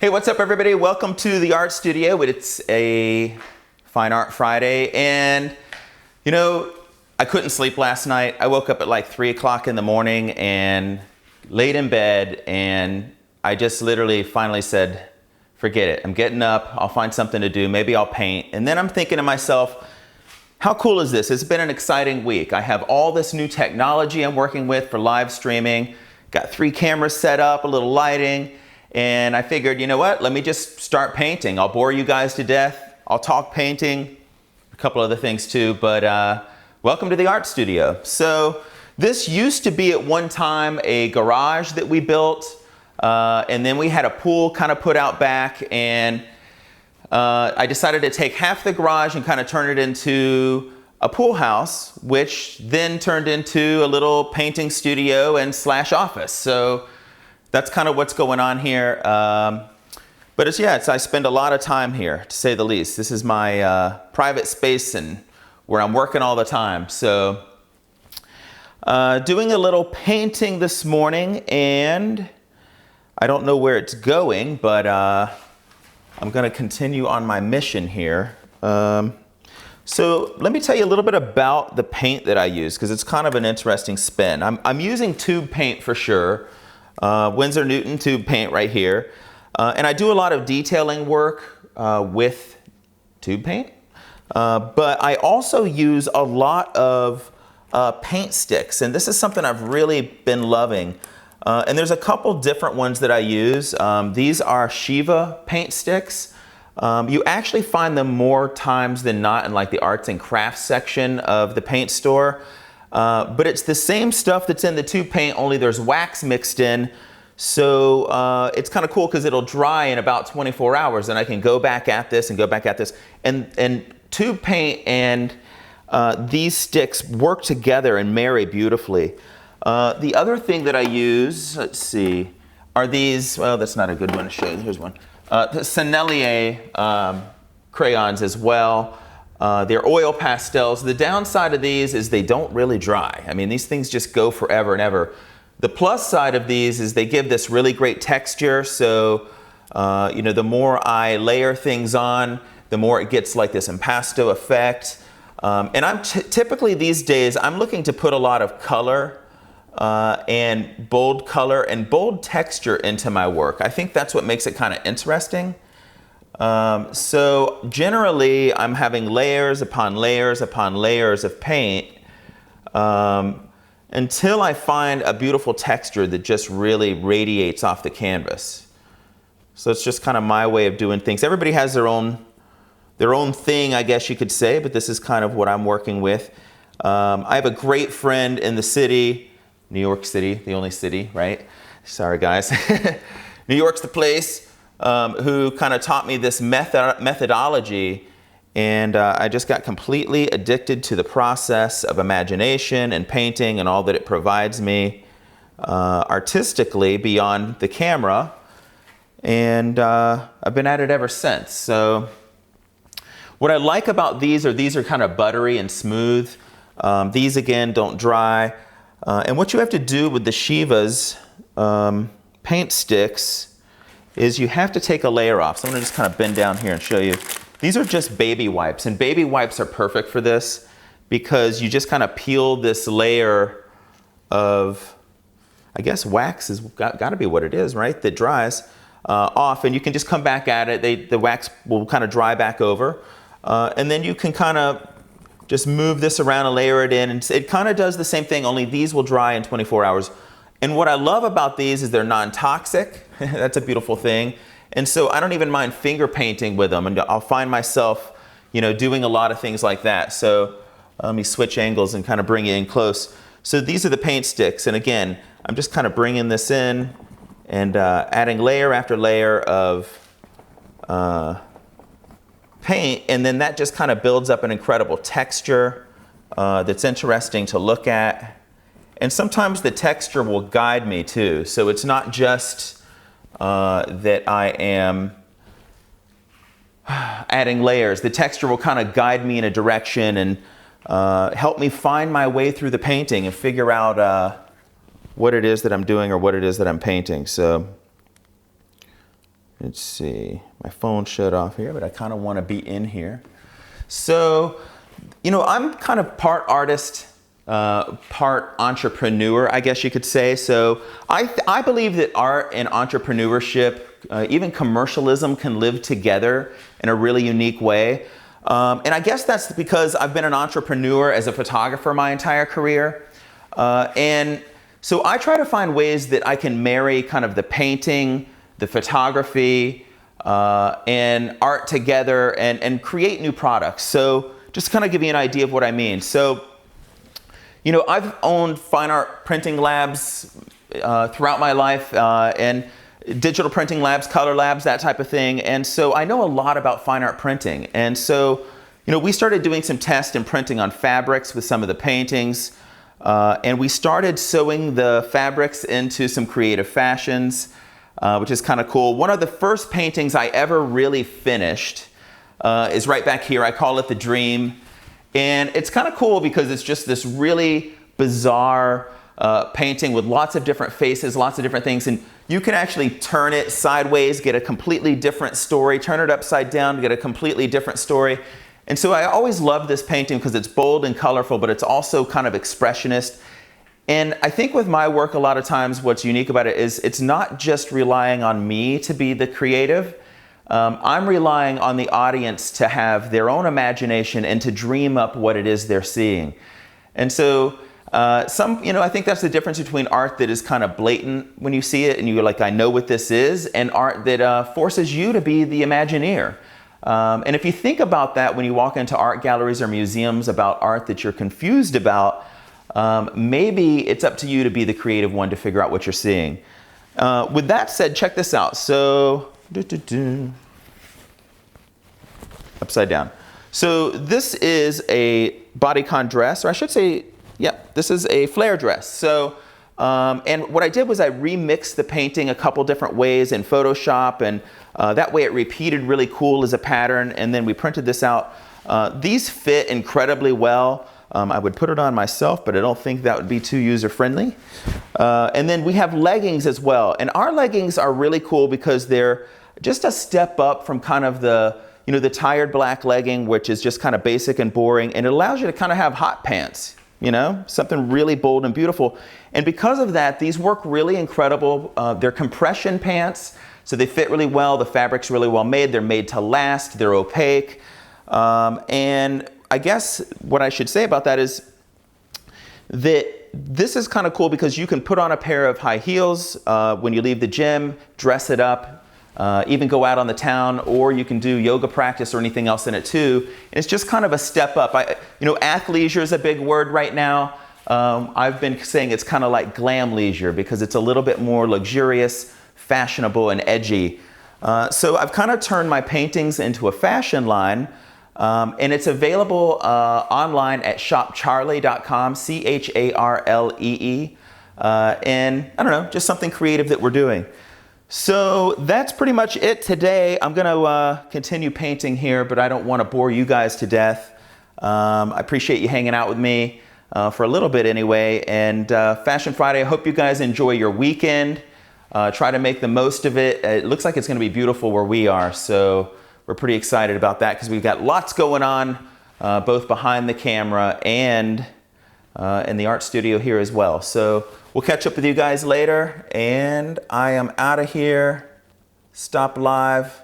Hey, what's up everybody? Welcome to the art studio. It's a Fine Art Friday, and you know, I couldn't sleep last night. I woke up at like 3 o'clock in the morning and laid in bed, and I just literally finally said, forget it. I'm getting up, I'll find something to do, maybe I'll paint. And then I'm thinking to myself, how cool is this? It's been an exciting week. I have all this new technology I'm working with for live streaming. Got 3 cameras set up, a little lighting. And I figured, you know what, let me just start painting. I'll bore you guys to death. I'll talk painting, a couple other things too, but welcome to the art studio. So this used to be at one time a garage that we built, and then we had a pool kind of put out back, and I decided to take half the garage and kind of turn it into a pool house, which then turned into a little painting studio and / office. So that's kind of what's going on here. But I spend a lot of time here, to say the least. This is my private space and where I'm working all the time. So doing a little painting this morning, and I don't know where it's going, but I'm gonna continue on my mission here. So let me tell you a little bit about the paint that I use, because it's kind of an interesting spin. I'm using tube paint for sure. Winsor Newton tube paint right here. And I do a lot of detailing work with tube paint. But I also use a lot of paint sticks. And this is something I've really been loving. And there's a couple different ones that I use. These are Shiva paint sticks. You actually find them more times than not in like the arts and crafts section of the paint store. But it's the same stuff that's in the tube paint, only there's wax mixed in. So it's kind of cool because it'll dry in about 24 hours, and I can go back at this and go back at this. And tube paint and these sticks work together and marry beautifully. The other thing that I use, let's see, are these, well, that's not a good one to show you. Here's one. The Sennelier crayons as well. They're oil pastels. The downside of these is they don't really dry. I mean, these things just go forever and ever. The plus side of these is they give this really great texture. So, you know, the more I layer things on, the more it gets like this impasto effect. And I'm typically these days, I'm looking to put a lot of color and bold texture into my work. I think that's what makes it kind of interesting. So generally I'm having layers upon layers upon layers of paint until I find a beautiful texture that just really radiates off the canvas. So it's just kind of my way of doing things. Everybody has their own thing, I guess you could say, but this is kind of what I'm working with. I have a great friend in the city, New York City, the only city, right? Sorry guys. New York's the place. Who kind of taught me this methodology, and I just got completely addicted to the process of imagination and painting and all that it provides me artistically beyond the camera, and I've been at it ever since. So what I like about these are kind of buttery and smooth. These again don't dry, and what you have to do with the Shiva's paint sticks is you have to take a layer off. So I'm gonna just kind of bend down here and show you. These are just baby wipes, and baby wipes are perfect for this because you just kind of peel this layer of, I guess wax is got to be what it is, right? That dries off, and you can just come back at it. The wax will kind of dry back over, and then you can kind of just move this around and layer it in, and it kind of does the same thing, only these will dry in 24 hours. And what I love about these is they're non-toxic. That's a beautiful thing. And so I don't even mind finger painting with them, and I'll find myself, you know, doing a lot of things like that. So let me switch angles and kind of bring it in close. So these are the paint sticks. And again, I'm just kind of bringing this in and adding layer after layer of paint. And then that just kind of builds up an incredible texture that's interesting to look at. And sometimes the texture will guide me too. So it's not just that I am adding layers. The texture will kind of guide me in a direction and help me find my way through the painting and figure out what it is that I'm doing or what it is that I'm painting. So let's see, my phone shut off here, but I kind of want to be in here. So, you know, I'm kind of part artist, part entrepreneur, I guess you could say. So I believe that art and entrepreneurship, even commercialism, can live together in a really unique way. And I guess that's because I've been an entrepreneur as a photographer my entire career. And so I try to find ways that I can marry kind of the painting, the photography, and art together and create new products. So just to kind of give you an idea of what I mean. So, you know, I've owned fine art printing labs throughout my life, and digital printing labs, color labs, that type of thing. And so I know a lot about fine art printing. And so, you know, we started doing some tests and printing on fabrics with some of the paintings. And we started sewing the fabrics into some creative fashions, which is kind of cool. One of the first paintings I ever really finished is right back here. I call it The Dream. And it's kind of cool because it's just this really bizarre painting with lots of different faces, lots of different things. And you can actually turn it sideways, get a completely different story, turn it upside down, get a completely different story. And so I always loved this painting because it's bold and colorful, but it's also kind of expressionist. And I think with my work, a lot of times what's unique about it is it's not just relying on me to be the creative. I'm relying on the audience to have their own imagination and to dream up what it is they're seeing. And so I think that's the difference between art that is kind of blatant when you see it and you're like, I know what this is, and art that forces you to be the Imagineer. And if you think about that when you walk into art galleries or museums about art that you're confused about, maybe it's up to you to be the creative one to figure out what you're seeing. With that said, check this out. So, upside down. So this is a bodycon dress, or I should say, yeah, this is a flare dress. So, and what I did was I remixed the painting a couple different ways in Photoshop, and that way it repeated really cool as a pattern, and then we printed this out. These fit incredibly well. I would put it on myself, but I don't think that would be too user-friendly. And then we have leggings as well. And our leggings are really cool because they're just a step up from kind of the tired black legging, which is just kind of basic and boring. And it allows you to kind of have hot pants, something really bold and beautiful. And because of that, these work really incredible. They're compression pants, so they fit really well. The fabric's really well made. They're made to last. They're opaque. And I guess what I should say about that is that this is kind of cool because you can put on a pair of high heels when you leave the gym, dress it up, even go out on the town, or you can do yoga practice or anything else in it too. And it's just kind of a step up. Athleisure is a big word right now. I've been saying it's kind of like glam leisure because it's a little bit more luxurious, fashionable, and edgy. So I've kind of turned my paintings into a fashion line. And it's available online at shopcharlee.com, CHARLEE. And I don't know, just something creative that we're doing. So that's pretty much it today. I'm going to continue painting here, but I don't want to bore you guys to death. I appreciate you hanging out with me for a little bit anyway. And Fashion Friday, I hope you guys enjoy your weekend. Try to make the most of it. It looks like it's going to be beautiful where we are. So we're pretty excited about that because we've got lots going on, both behind the camera and in the art studio here as well. So we'll catch up with you guys later, and I am out of here. Stop live.